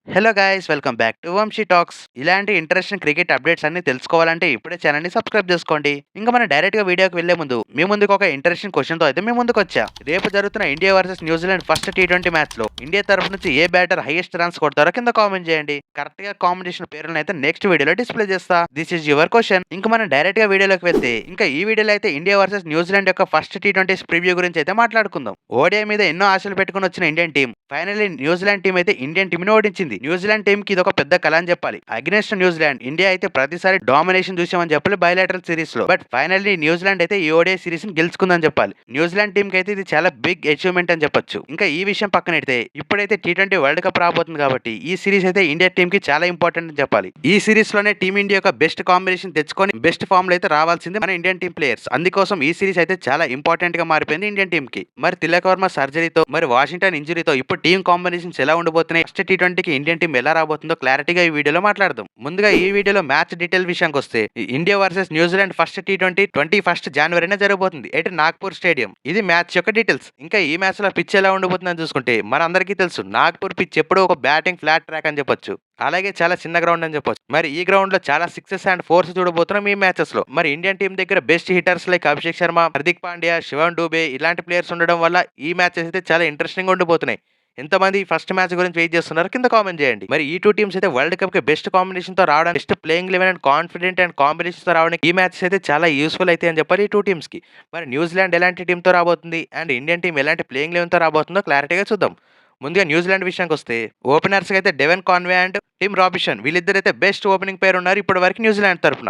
Hello guys, welcome back to Vamshi talks. ఇలాంటి interesting cricket updates అన్ని తెలుసుకోవాలంటే ఇప్పుడే ఛానల్ ని సబ్స్క్రైబ్ చేసుకోండి. ఇంకా మనం డైరెక్ట్ గా వీడియోకి వెళ్లే ముందు మీ ముందుకు ఒక ఇంట్రెస్టింగ్ క్వశ్చన్ తో అయితే మీ ముందుకు వచ్చా. రేపు జరుగుతున్న India versus New Zealand first T20 match లో ఇండియా తరఫు నుంచి ఏ బ్యాటర్ హైయెస్ట్ రన్స్ కొడతారో కింద కామెంట్ చేయండి. కరెక్ట్ గా కాంబినేషన్ పేర్లను అయితే నెక్స్ట్ వీడియోలో డిస్ప్లే చేస్తా. This is your question. ఇంకా మనం డైరెక్ట్ గా వీడియోలోకి వెళ్తే ఇంకా ఈ వీడియోలో అయితే ఇండియా వర్సెస్ న్యూజిలాండ్ యొక్క ఫస్ట్ టీ20 ప్రివ్యూ గురించి అయితే మాట్లాడుకుందాం. ఓడిఐ మీద ఎన్నో ఆశలు పెట్టుకుని వచ్చిన Indian team finally New Zealand team అయితే ఇండియన్ టీం ని ఓడించింది. న్యూజిలాండ్ టీం కి ఇది ఒక పెద్ద కళ అని చెప్పాలి. అగ్నెస్ట్ న్యూజిలాండ్ ఇండియా అయితే ప్రతిసారి డామినేషన్ చూసామని చెప్పాలి బయలాటరల్ సిరీస్ లో. బట్ ఫైనల్లీ న్యూజిలాండ్ అయితే ఈ ఓడిఐ సిరీస్ ని గెలుచుకుందని చెప్పాలి. న్యూజిలాండ్ టీం కి అయితే ఇది చాలా బిగ్ అచీవ్మెంట్ అని చెప్పొచ్చు. ఇంకా ఈ విషయం పక్కన పెడితే ఇప్పుడైతే టీ20 వరల్డ్ కప్ రాబోతుంది కాబట్టి ఈ సిరీస్ అయితే ఇండియా టీం కి చాలా ఇంపార్టెంట్ అని చెప్పాలి. ఈ సిరీస్ లోనే టీం ఇండియా యొక్క బెస్ట్ కాంబినేషన్ తెచ్చుకొని బెస్ట్ ఫామ్ లో అయితే రావాల్సింది మన ఇండియన్ టీం ప్లేయర్స్. అందుకోసం ఈ సిరీస్ అయితే చాలా ఇంపార్టెంట్ గా మారిపోయింది ఇండియన్ టీం కి. మరి తిలక్ వర్మ సర్జరీతో మరి వాషింగ్టన్ ఇంజరీతో ఇప్పుడు టీం కాంబినేషన్స్ ఎలా ఉండబోతున్నాయి, ఫస్ట్ టీ20కి ఇండియన్ టీం ఎలా రాబోతుందో క్లారిటీగా ఈ వీడియోలో మాట్లాడదాం. ముందుగా ఈ వీడియోలో మ్యాచ్ డీటెయిల్ విషయానికి వస్తే India versus New Zealand first T20 21 జనవరినే జరగబోతుంది ఎట్ నాగ్పూర్ స్టేడియం. ఇది మ్యాచ్ యొక్క డీటెయిల్స్. ఇంకా ఈ మ్యాచ్ లో పిచ్ ఎలా ఉండబోతుందని చూసుకుంటే మన అందరికీ తెలుసు నాగ్పూర్ పిచ్ ఎప్పుడూ ఒక బ్యాటింగ్ ఫ్లాట్ ట్రాక్ అని చెప్పొచ్చు. అలాగే చాలా చిన్న గ్రౌండ్ అని చెప్పొచ్చు. మరి ఈ గ్రౌండ్ లో చాలా సిక్సెస్ అండ్ ఫోర్స్ చూడబోతున్నాం ఈ మ్యాచెస్ లో. మరి ఇండియన్ టీం దగ్గర best hitters like Abhishek Sharma, Hardik Pandya, Shivam Dube ఇలాంటి ప్లేయర్స్ ఉండడం వల్ల ఈ మ్యాచెస్ అయితే చాలా ఇంట్రెస్టింగ్ గా ఉండబోతున్నాయి. ఎంతమంది ఫస్ట్ మ్యాచ్ గురించి వెయిట్ చేస్తున్నారు కింద కామెంట్ చేయండి. మరి ఈ టూ టీమ్స్ అయితే వరల్డ్ కప్ కి బెస్ట్ కాంబినేషన్ తో రావడానికి, best playing eleven and confident and combination తో రావడానికి ఈ మ్యాచెస్ అయితే చాలా యూస్ఫుల్ అయితే అని చెప్పాలి ఈ టూ టీమ్స్ కి. మరి న్యూజిలాండ్ ఎలాంటి టీమ్ తో రాబోతుంది అండ్ ఇండియన్ టీం ఎలాంటి ప్లేయింగ్ లెవెన్ తో రాబోతుందో క్లారిటీగా చూద్దాం. ముందుగా న్యూజిలాండ్ విషయానికి వస్తే ఓపెనర్స్ అయితే Devon Conway and Tim Robinson వీళ్ళిద్దరైతే బెస్ట్ ఓపెనింగ్ పేరు ఉన్నారు ఇప్పటి వరకు న్యూజిలాండ్ తరఫున.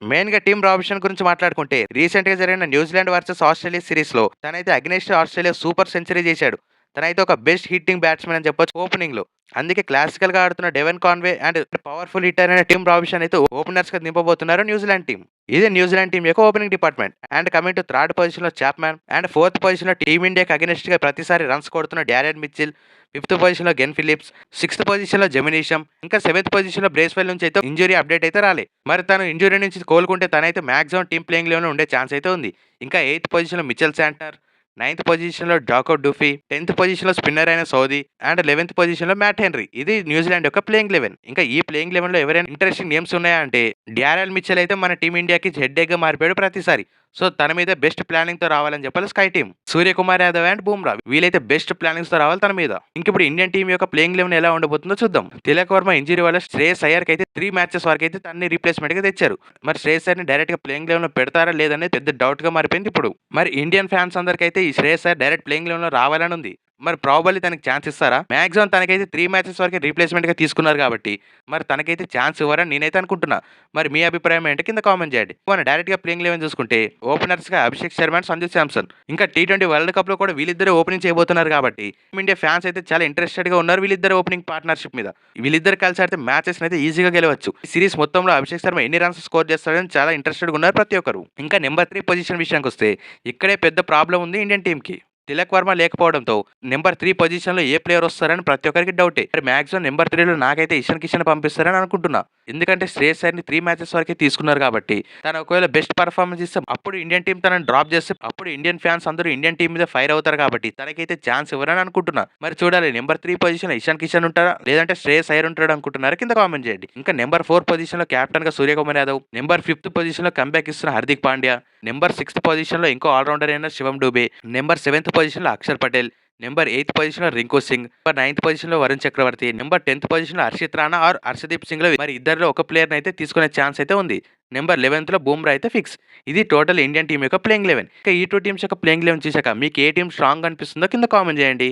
మెయిన్ గా టీమ్ రాబిన్సన్ గురించి మాట్లాడుకుంటే రీసెంట్ గా జరిగిన న్యూజిలాండ్ వర్సెస్ ఆస్ట్రేలియా సిరీస్ లో తనైతే అగ్నెస్ట్ ఆస్ట్రేలియా సూపర్ సెంచరీ చేశాడు. తనైతే ఒక బెస్ట్ హిట్టింగ్ బ్యాట్స్మెన్ అని చెప్పొచ్చు ఓపెనింగ్ లో. అందుకే క్లాసికల్ గా ఆడుతున్న Devon Conway and powerful hitter అయిన టీమ్ రాబిన్సన్ అయితే ఓపెనర్స్ గా దింపబోతున్నారు న్యూజిలాండ్ టీం. ఇది న్యూజిలాండ్ టీం యొక్క opening department. And coming to third position లో చాప్మ్యాన్ అండ్ ఫోర్త్ పొజిషన్ లో టీమిండియాకి అగెనిస్ట్ గా ప్రతిసారి రన్స్ కొడుతున్న డారెన్ మిచిల్, ఫిఫ్త్ పొజిషన్ లో గెన్ ఫిలిప్స్, సిక్స్త్ పొజిషన్ లో జెమినీషం, ఇంకా సెవెంత్ పొజిషన్ లో బ్రేస్వెల్ నుంచి అయితే ఇంజురీ అప్డేట్ అయితే రాలే. మరి తను ఇంజురీ నుంచి కోలుకుంటే తనైతే మాక్సిమం టీం ప్లేయింగ్ లెవెల్ ఉండే ఛాన్స్ అయితే ఉంది. ఇంకా ఎయిత్ పొజిషన్ లో మిచెల్ శాంట్నర్, నైన్త్ పొజిషన్ లో జాకోబ్ డూఫీ, 10th పొజిషన్ లో స్పిన్నర్ అయిన సౌదీ అండ్ 11th పొజిషన్ లో మ్యాట్ హెన్రీ. ఇది న్యూజిలాండ్ యొక్క ప్లేయింగ్ లెవెన్. ఇంకా ఈ ప్లేయింగ్ లెవెన్ లో ఎవరైనా ఇంట్రెస్టింగ్ నేమ్స్ ఉన్నాయా అంటే డ్యారెల్ మిచెల్ అయితే మన టీం ఇండియాకి హెడ్ గా మారిపోయాడు ప్రతిసారి. సో తన మీద బెస్ట్ ప్లానింగ్ తో రావాలని చెప్పాలి sky team. Suryakumar Yadav and Bumrah వీలైతే బెస్ట్ ప్లానింగ్స్ తో రావాలి తన మీద. ఇంక ఇప్పుడు ఇండియన్ టీం యొక్క ప్లేయింగ్ లెవెన్ ఎలా ఉండబోతుందో చూద్దాం. తిలక్ వర్మ ఇంజరీ వల్ల శ్రేయస్ అయ్యర్ కి అయితే 3 మ్యాచెస్ వరకు అయితే తన్ని రీప్లేస్మెంట్ గా తెచ్చారు. మరి శ్రేయస్ అయ్యర్ ని డైరెక్ట్ గా ప్లేయింగ్ లెవెన్ లో పెడతారా లేదనేది పెద్ద డౌట్ గా మారిపోయింది ఇప్పుడు. మరి ఇండియన్ ఫ్యాన్స్ అందరికైతే ఈ Shreyas Iyer direct playing eleven లో రావాలని ఉంది. మరి ప్రాబబ్లీ తనకి ఛాన్స్ ఇస్తారా? మాక్సిమం తనకైతే 3 మ్యాచెస్ వరకు రీప్లేస్మెంట్ గా తీసుకున్నారు కాబట్టి మరి తనకైతే ఛాన్స్ ఇవ్వరని నేనైతే అనుకుంటున్నా. మరి మీ అభిప్రాయం ఏంటి కింద కామెంట్ చేయండి. మనం డైరెక్ట్ గా ప్లేయింగ్ లెవెన్ చూసుకుంటే ఓపెనర్స్ గా అభిషేక్ శర్మ అండ్ సంజు శాంసన్. ఇంకా టీ20 వరల్డ్ కప్ లో కూడా వీళ్ళిద్దరు ఓపెనింగ్ చేయబోతున్నారు కాబట్టి ఇండియా ఫ్యాన్స్ అయితే చాలా ఇంట్రెస్టెడ్ గా ఉన్నారు వీళ్ళిద్దరు ఓపెనింగ్ పార్ట్నర్షిప్ మీద. వీళ్ళిద్దరు కలిసి ఆడితే మ్యాచెస్ అయితే ఈజీగా గెలవచ్చు. ఈ సిరీస్ మొత్తంలో అభిషేక్ శర్మ ఎన్ని రన్స్ స్కోర్ చేస్తాడని చాలా ఇంట్రెస్టెడ్ గా ఉన్నారు ప్రతి ఒక్కరు. ఇంకా నెంబర్ 3 పొజిషన్ విషయానికి వస్తే ఇక్కడే పెద్ద ప్రాబ్లం ఉంది ఇండియన్ టీం కి. తిలక్ వర్మ లేకపోవడంతో నెంబర్ 3 పొజిషన్ లో ఏ ప్లేయర్ వస్తారని ప్రతి ఒక్కరికి డౌటే. మరి మాక్సిమం నెంబర్ 3లో నాకైతే ఇషన్ కిషన్ పంపిస్తారని అనుకుంటున్నా. ఎందుకంటే శ్రేయస్ అయ్యర్ ని 3 మ్యాచెస్ వరకే తీసుకున్నారు కాబట్టి తను ఒకవేళ బెస్ట్ పర్ఫార్మెన్స్ ఇస్తే అప్పుడు ఇండియన్ టీం తనని డ్రాప్ చేస్తే అప్పుడు ఇండియన్ ఫ్యాన్స్ అందరూ ఇండియన్ టీం మీద ఫైర్ అవుతారు కాబట్టి తనకైతే ఛాన్స్ ఇవ్వరని అనుకుంటున్నా. మరి చూడాలి నెంబర్ 3 పొజిషన్ లో ఇషన్ కిషన్ ఉంటారా లేదంటే శ్రేయస్ అయ్యర్ ఉంటాడు అనుకుంటున్నారా కింద కామెంట్ చేయండి. ఇంకా నెంబర్ 4 పొజిషన్ లో కెప్టెన్ గా Suryakumar Yadav, number 5th position లో కంబ్యాక్ ఇస్తున్న Hardik Pandya, number 6th position లో ఇంకో ఆల్రౌండర్ అయిన శివం డూబే, నెంబర్ 7th పొజిషన్ లో Axar Patel, number 8th position లో Rinku Singh, number 9th position లో వరుణ్ చక్రవర్తి, నెంబర్ 10th పొజిషన్ లో హర్షిత్ రాణా ఆర్ హర్షదీప్ సింగ్ లో మరి ఇద్దరిలో ఒక ప్లేయర్ అయితే తీసుకునే ఛాన్స్ అయితే ఉంది. నెంబర్ 11th లో బూమ్రా అయితే ఫిక్స్. ఇది టోటల్ ఇండియన్ టీం యొక్క ప్లేయింగ్ లెవెన్. ఇంకా ఈ టూ టీమ్స్ యొక్క ప్లేయింగ్ లెవెన్ చూసాక మీకు ఏ టీం స్ట్రాంగ్ అనిపిస్తుందో కింద కామెంట్ చేయండి.